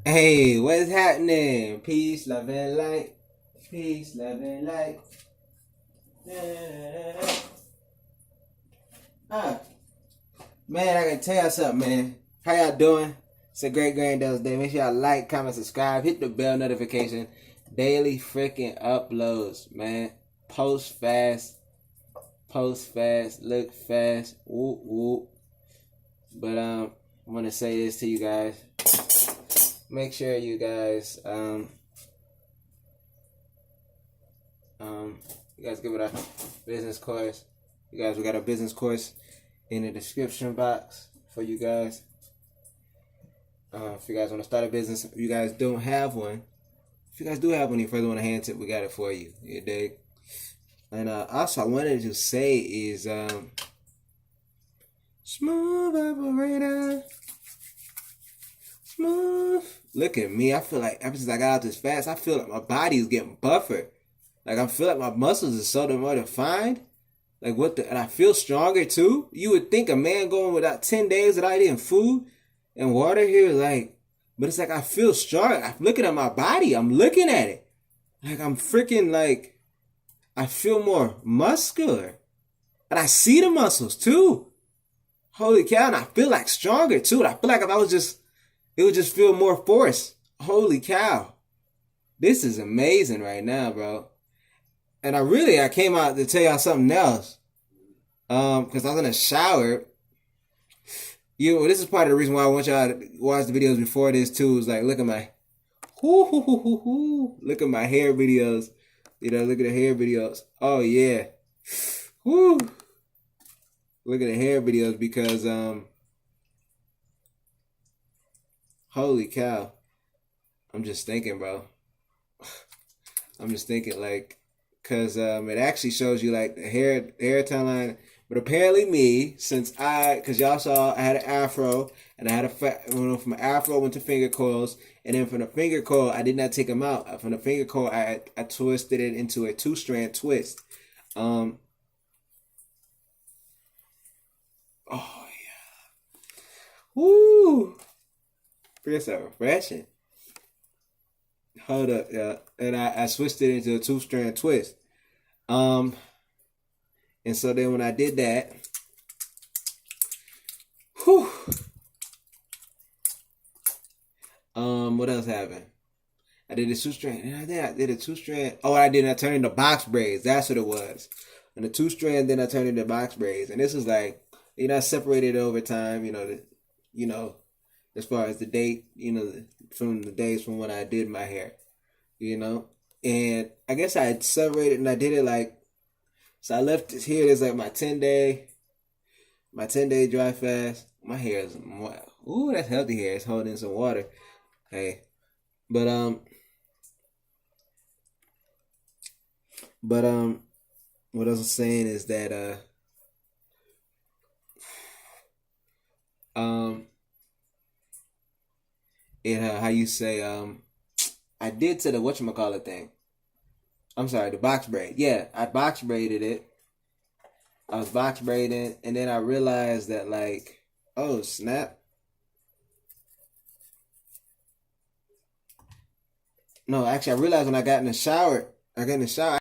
Hey, what's happening? Peace, love, and light. Peace, love, and light. Ah, man, I can tell y'all something, man. How y'all doing? It's a great Granddad's Day. Make sure y'all like, comment, subscribe, hit the bell notification. Daily freaking uploads, man. Post fast, look fast, whoop whoop. But I want to say this to you guys. Make sure you guys give it a business course. You guys, we got a business course in the description box for you guys. If you guys want to start a business, if you guys don't have one, if you guys do have one, you further want a hand tip, we got it for you. You dig? And also, I wanted to say is smooth operator. Smooth. Look at me. I feel like ever since I got out this fast, I feel like my body is getting buffer. Like I feel like my muscles is so more defined. Like and I feel stronger too. You would think a man going without 10 days without eating food and water here, like, but it's like I feel strong. I'm looking at my body. I'm looking at it. Like I'm freaking like, I feel more muscular. And I see the muscles too. Holy cow. And I feel like stronger too. And I feel like if I was just, it would just feel more force. Holy cow. This is amazing right now, bro. And I came out to tell y'all something else. Because I was in the shower. This is part of the reason why I want y'all to watch the videos before this too. Is like, look at my, look at my hair videos. Look at the hair videos. Oh yeah. Woo. Look at the hair videos because, holy cow. I'm just thinking, bro. I'm just thinking, like, because it actually shows you, like, the hair tan line. But apparently because y'all saw I had an afro, and I had from an afro, went to finger coils, and then from the finger coil, I did not take them out. From the finger coil, I twisted it into a 2-strand twist. Oh, yeah. Woo! Feels so refreshing. Hold up, yeah. And I switched it into a 2-strand twist. And so then when I did that, whew. What else happened? I did a 2-strand. And I did a 2-strand. Oh, I turned into box braids. That's what it was. And the 2-strand, then I turned into box braids. And this is like, I separated over time, as far as the date, from the days from when I did my hair, and I guess I had separated and I did it like, so I left it here. There's like my 10-day dry fast. My hair is, ooh, that's healthy hair. It's holding some water. Hey, but what I was saying is that, how you say, I did to the whatchamacallit thing. I'm sorry, the box braid. Yeah, I box braided it. I was box braiding, and then I realized that, like, oh, snap. No, actually, I realized when I got in the shower,